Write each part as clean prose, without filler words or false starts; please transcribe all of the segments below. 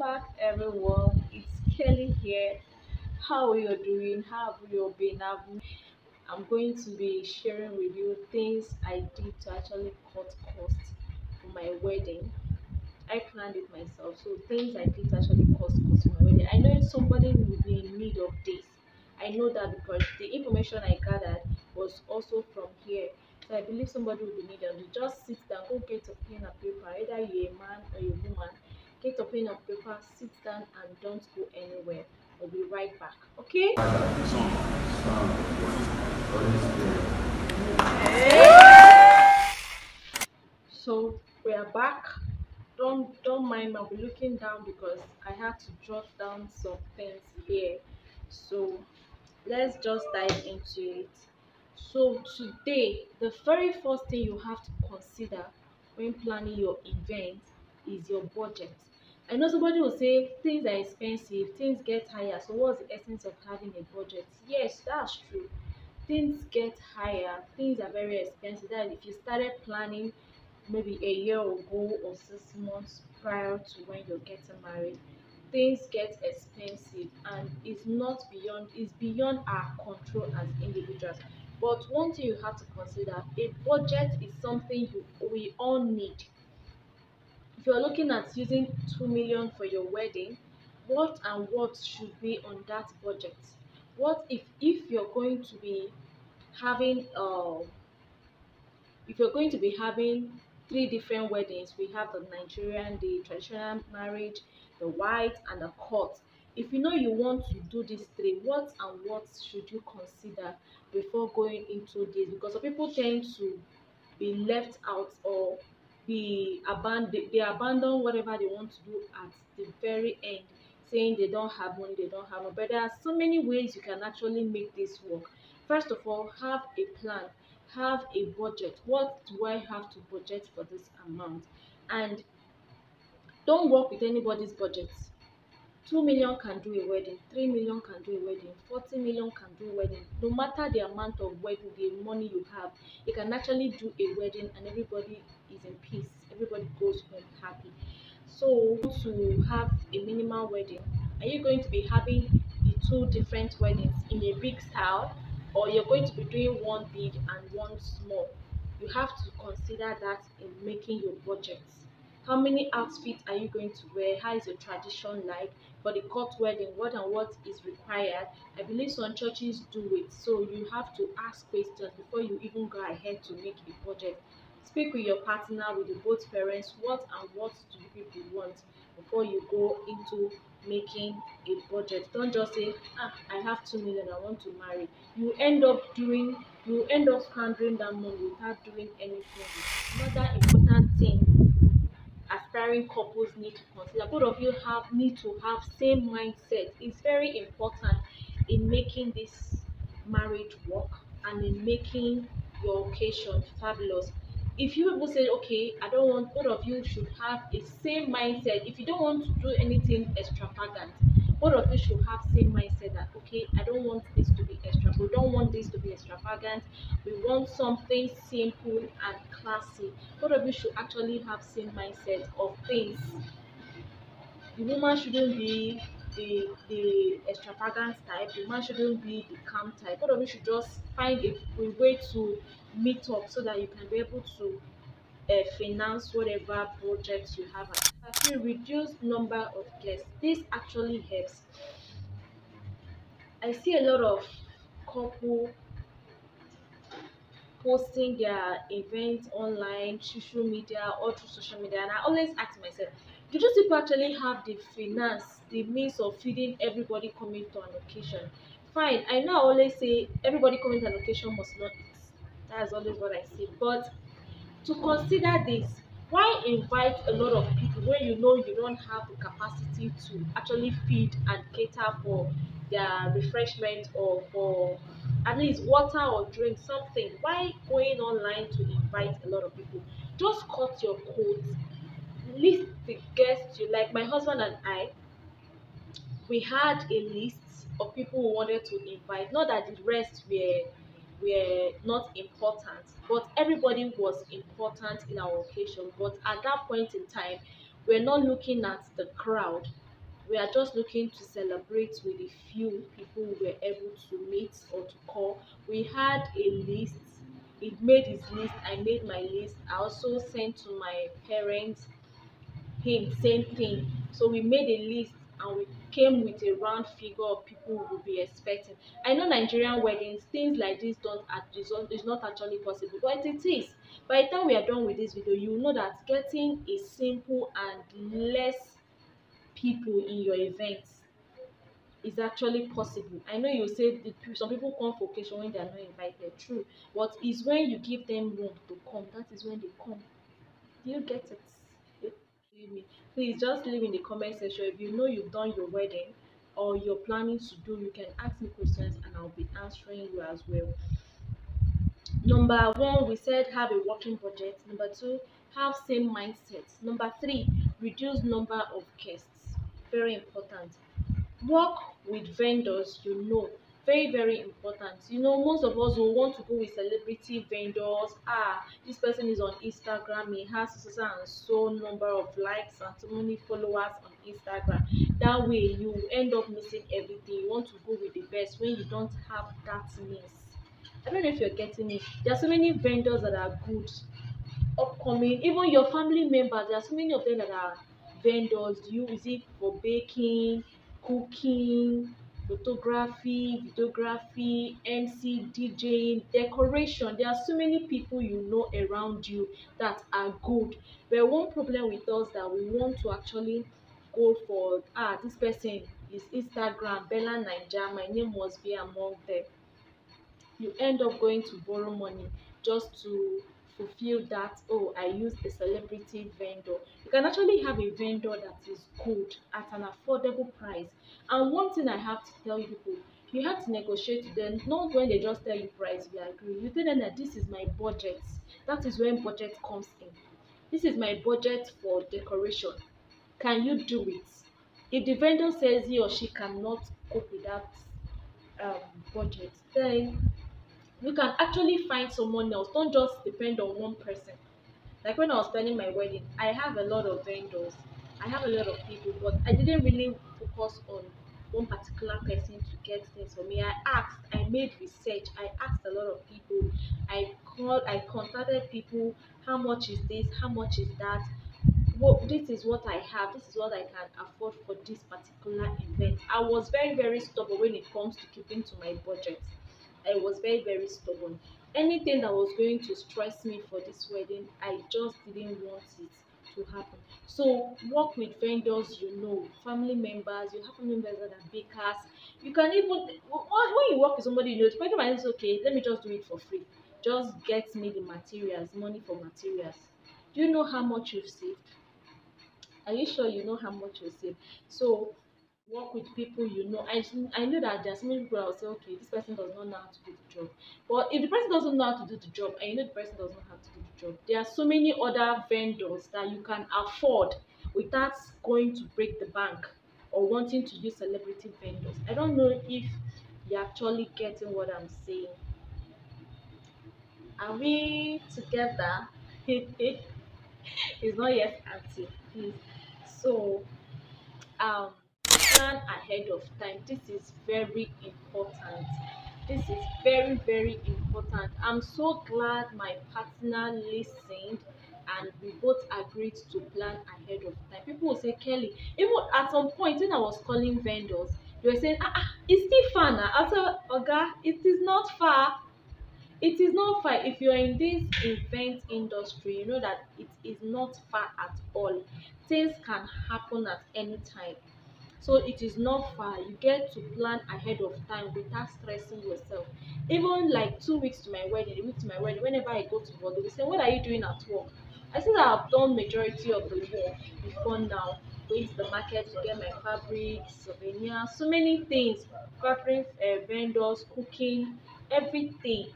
back, everyone. It's Kelly here. How are you doing? How have you been? I'm going to be sharing with you things I did to actually cut costs for my wedding. I planned it myself, so things I did to actually cut costs for my wedding. I know somebody will be in need of this. I know that because the information I gathered was also from here. So I believe somebody will be needed. You just sit down, go get a pen and paper, either you're a man or a woman. Get a pen and paper, sit down and don't go anywhere. I'll be right back. Okay? So we are back. Don't mind, I'll be looking down because I had to jot down some things here. So let's just dive into it. So today, the very first thing you have to consider when planning your event is your budget. I know somebody will say things are expensive, things get higher. So what's the essence of having a budget? Yes, that's true. Things get higher, things are very expensive. That if you started planning maybe a year ago or 6 months prior to when you're getting married, things get expensive and it's beyond our control as individuals. But one thing you have to consider, a budget is something we all need. If you're looking at using 2 million for your wedding, what should be on that budget? What if you're going to be having if you're going to be having three different weddings, we have the Nigerian, the traditional marriage, the white, and the court. If you know you want to do these three, what should you consider before going into this? Because some people tend to be left out or they abandon whatever they want to do at the very end, saying they don't have money, they don't have money. But there are so many ways you can actually make this work. First of all, have a plan, have a budget. What do I have to budget for this amount? And don't work with anybody's budget. 2 million can do a wedding, 3 million can do a wedding, 40 million can do a wedding. No matter the amount of wedding, the money you have, you can actually do a wedding and everybody is in peace. Everybody goes home happy. So to have a minimal wedding, are you going to be having the two different weddings in a big style, or you're going to be doing one big and one small? You have to consider that in making your budget. How many outfits are you going to wear? How is your tradition like? For the court wedding, what and what is required? I believe some churches do it, so you have to ask questions before you even go ahead to make a budget. Speak with your partner, with the both parents, what and what do you people want before you go into making a budget. Don't just say, I have 2 million, I want to marry. You end up handling that money without doing anything. Another important thing aspiring couples need to consider, both of you have need to have same mindset. It's very important in making this marriage work and in making your occasion fabulous. If you people say, okay, I don't want, both of you should have a same mindset. If you don't want to do anything extravagant, both of you should have same mindset that, okay, I don't want this to be extra, we don't want this to be extravagant, we want something simple and classy. Both of you should actually have same mindset of things. The woman shouldn't be the extravagant type, the man shouldn't be the calm type. Both of you should just find a way to meet up so that you can be able to finance whatever projects you have. I feel reduce number of guests. This actually helps. I see a lot of couple posting their events online, social media, all through social media, and I always ask myself, do those people actually have the finance, the means of feeding everybody coming to an occasion? Fine, I know I always say everybody coming to an occasion must not eat. That's always what I say. But to consider this, why invite a lot of people when you know you don't have the capacity to actually feed and cater for their refreshment or for at least water or drink something? Why going online to invite a lot of people? Just cut your coat, list the guests you like. My husband and I, we had a list of people we wanted to invite. Not that the rest were not important, but everybody was important in our occasion. But at that point in time, we're not looking at the crowd. We are just looking to celebrate with the few people we were able to meet or to call. We had a list. It made his list. I made my list. I also sent to my parents, him, same thing. So we made a list and we came with a round figure of people we would be expecting. I know Nigerian weddings, things like this don't is not actually possible, but it is. By the time we are done with this video, you will know that getting a simple and less people in your events is actually possible. I know you say some people come for occasion when they are not invited, true, but it's when you give them room to come, that is when they come. Do you get it? Leave me. Please just leave in the comment section if you know you've done your wedding or you're planning to do. You can ask me questions and I'll be answering you as well. Number one, we said have a working budget. Number two, have same mindset. Number three, reduce number of guests. Very important. Work with vendors you know, very very important. You know, most of us will want to go with celebrity vendors. This person is on Instagram, he has so and so number of likes and so many followers on Instagram. That way you end up missing everything. You want to go with the best when you don't have that means. I don't know if you're getting me. There are so many vendors that are good, upcoming, even your family members. There are so many of them that are vendors. You is it for baking, cooking, photography, videography, MC, DJing, decoration. There are so many people you know around you that are good. But one problem with us that we want to actually go for, this person is Instagram, Bella Naija, my name must be among them. You end up going to borrow money just to fulfill that. Oh, I used a celebrity vendor. You can actually have a vendor that is good at an affordable price. And one thing I have to tell you people, you have to negotiate with them, not when they just tell you price you agree. You tell them that this is my budget. That is when budget comes in. This is my budget for decoration. Can you do it? If the vendor says he or she cannot cope with that um, budget, then you can actually find someone else. Don't just depend on one person. Like when I was planning my wedding, I have a lot of vendors, I have a lot of people, but I didn't really focus on one particular person to get things for me. I asked, I made research, I asked a lot of people, I contacted people. How much is this? How much is that? This is what I have, this is what I can afford for this particular event. I was very very stubborn when it comes to keeping to my budget. I was very very stubborn. Anything that was going to stress me for this wedding, I just didn't want it to happen. So work with vendors you know, family members. You have family members that are bakers. You can even when you work with somebody you know, the person might say okay, let me just do it for free, just get me the materials, money for materials. Do you know how much you've saved? Are you sure you know how much you save? So work with people you know. I know that there are so many people that will say, okay, this person does not know how to do the job. But if the person doesn't know how to do the job and you know the person does not have to do the job, there are so many other vendors that you can afford without going to break the bank or wanting to use celebrity vendors. I don't know if you're actually getting what I'm saying. Are we together? It's not yet active, please. So um plan ahead of time. This is very important. This is very very important. I'm so glad my partner listened and we both agreed to plan ahead of time. People will say, Kelly, even at some point when I was calling vendors, they were saying, it's still far now. I said, Oga, it is not far. It is not far. If you're in this event industry, you know that it is not far at all. Things can happen at any time. So it is not far. You get to plan ahead of time without stressing yourself. Even like 2 weeks to my wedding, a week to my wedding, whenever I go to work, they will say, what are you doing at work? I said I've done majority of the work before now. Going to the market to get my fabrics, souvenirs, so many things, fabric vendors, cooking, everything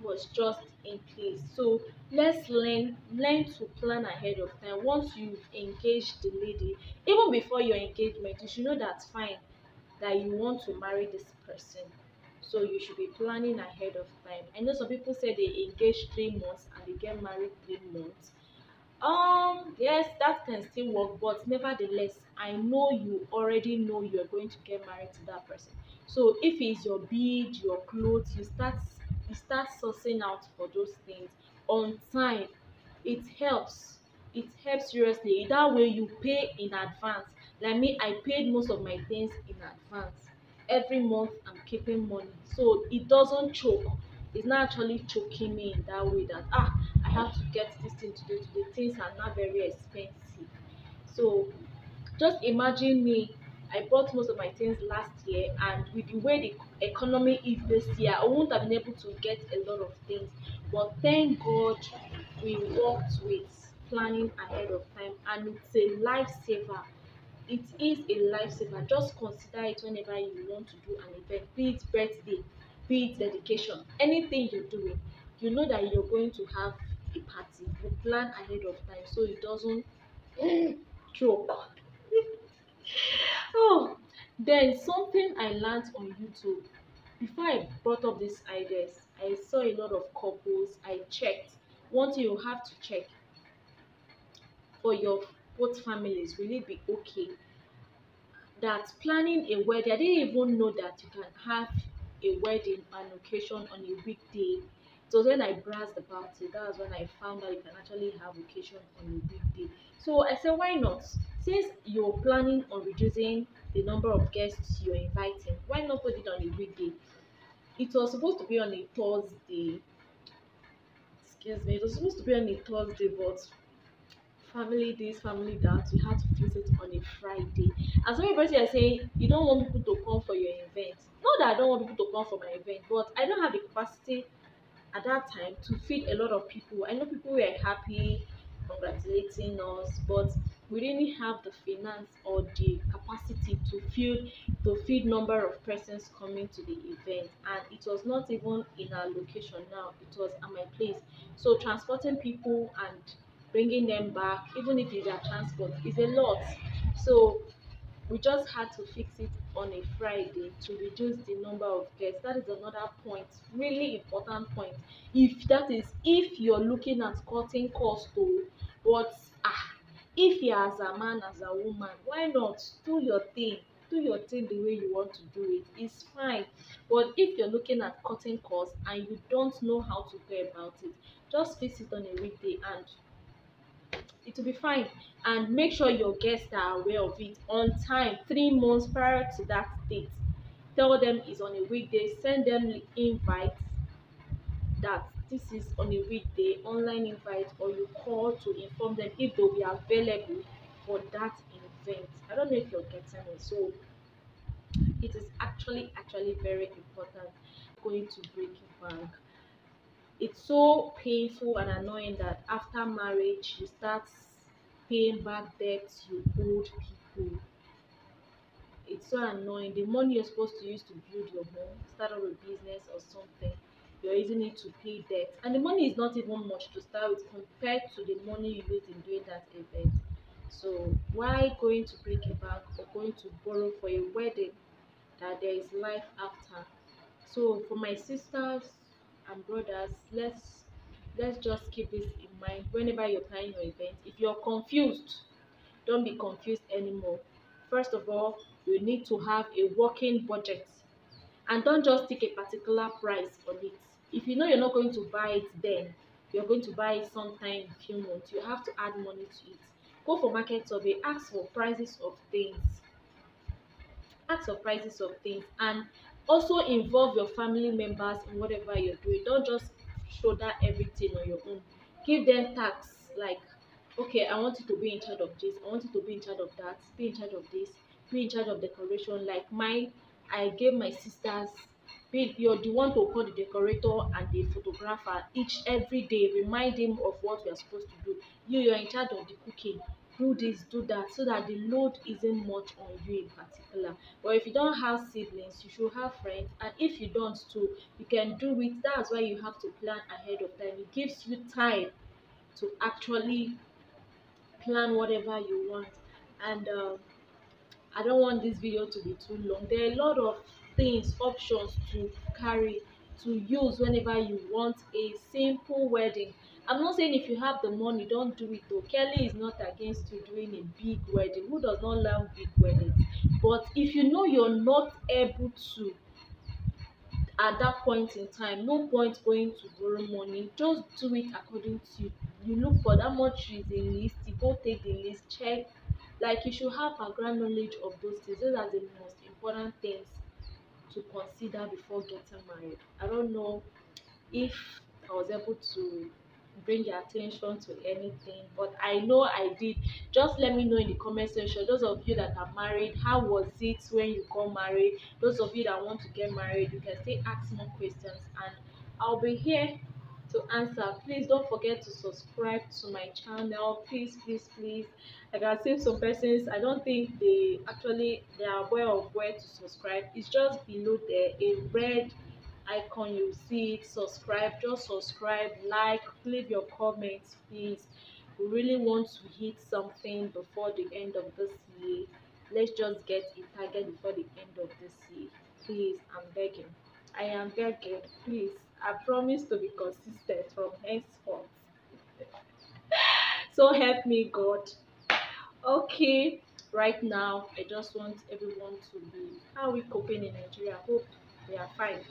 was just in place. So let's learn to plan ahead of time. Once you've engaged the lady, even before your engagement, you should know that's fine, that you want to marry this person. So you should be planning ahead of time. I know some people say they engage 3 months and they get married 3 months. Yes, that can still work, but nevertheless, I know you already know you are going to get married to that person. So if it's your bead, your clothes, you start sourcing out for those things on time. It helps. It helps seriously. That way you pay in advance. Like me, I paid most of my things in advance. Every month I'm keeping money. So it doesn't choke. It's not actually choking me in that way that I have to get this thing today. Today things are not very expensive. So just imagine me. I bought most of my things last year, and with the way the economy is this year, I won't have been able to get a lot of things. But thank God we worked with planning ahead of time, and it's a lifesaver. It is a lifesaver. Just consider it whenever you want to do an event, be it birthday, be it dedication, anything you're doing. You know that you're going to have a party. You plan ahead of time so it doesn't choke. Oh, then something I learned on YouTube. Before I brought up these ideas, I saw a lot of couples. I checked. One thing you have to check for your both families, will it be okay? That planning a wedding, I didn't even know that you can have a wedding, an occasion on a weekday. So when I browsed about it, that was when I found out you can actually have occasion on a weekday. So I said, why not? Since you're planning on reducing the number of guests you're inviting, why not put it on a weekday? It was supposed to be on a Thursday. Excuse me, it was supposed to be on a Thursday, but family this, family that, we had to fix it on a Friday. And some people are saying you don't want people to come for your event. Not that I don't want people to come for my event, but I don't have the capacity at that time to feed a lot of people. I know people were happy, congratulating us, but we didn't have the finance or the capacity to feed number of persons coming to the event. And it was not even in our location now, it was at my place. So transporting people and bringing them back, even if it's their transport, is a lot. So we just had to fix it on a Friday to reduce the number of guests. That is another point, really important point. If you're looking at cutting cost too, but if you're as a man, as a woman, why not do your thing? Do your thing the way you want to do it. It's fine. But if you're looking at cutting costs and you don't know how to go about it, just fix it on a weekday and it will be fine. And make sure your guests are aware of it on time, 3 months prior to that date. Tell them it's on a weekday, send them the invite that this is on a weekday, online invite, or you call to inform them if they'll be available for that event. I don't know if you're getting it. So it is actually very important. Going to break it back. It's so painful and annoying that after marriage you start paying back debts you owed people. It's so annoying. The money you're supposed to use to build your home, start up a business or something, you're using it to pay debt. And the money is not even much to start with compared to the money you used in doing that event. So why going to break a bank or going to borrow for a wedding that there is life after? So for my sisters and brothers, let's just keep this in mind whenever you're planning your event. If you're confused, don't be confused anymore. First of all, you need to have a working budget, and don't just take a particular price on it. If you know you're not going to buy it then, you're going to buy it sometime in a few months, you have to add money to it. Go for market survey, ask for prices of things, and also involve your family members in whatever you're doing. Don't just shoulder everything on your own. Give them tasks like, okay, I want you to be in charge of this, I want you to be in charge of that, be in charge of this, be in charge of decoration. Like mine, I gave my sisters, you're the one to call the decorator and the photographer each every day, remind him of what we are supposed to do. You're in charge of the cooking, do this, do that, so that the load isn't much on you in particular. But if you don't have siblings, you should have friends, and if you don't too, you can do it. That's why you have to plan ahead of time. It gives you time to actually plan whatever you want. And I don't want this video to be too long. There are a lot of things, options to carry, to use whenever you want a simple wedding. I'm not saying if you have the money, don't do it though. Kelly is not against you doing a big wedding. Who does not love big weddings? But if you know you're not able to at that point in time, no point going to borrow money. Just do it according to you. You look for that much is a list, you go take the list, check. Like you should have a grand knowledge of those things. Those are the most important things to consider before getting married. I don't know if I was able to bring your attention to anything, but I know I did. Just let me know in the comment section. Those of you that are married, how was it when you got married? Those of you that want to get married, you can still ask more questions, and I'll be here to answer. Please don't forget to subscribe to my channel. Please, please, please. I can see some persons, I don't think they are aware of where to subscribe. It's just below there, a red icon. You see it. Subscribe. Just subscribe, like, leave your comments, please. We really want to hit something before the end of this year. Let's just get a target before the end of this year. Please, I'm begging. I am begging, please. I promise to be consistent from henceforth. So help me God. Okay, right now I just want everyone to be, how are we coping in Nigeria? Hope we are fine.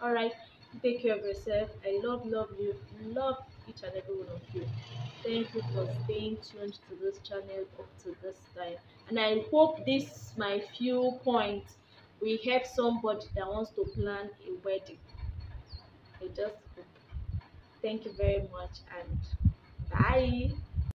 All right, take care of yourself. I love you, love each and every one of you. Thank you for staying tuned to this channel up to this time, and I hope this my few points will help somebody that wants to plan a wedding. I just hope. Thank you very much, and bye.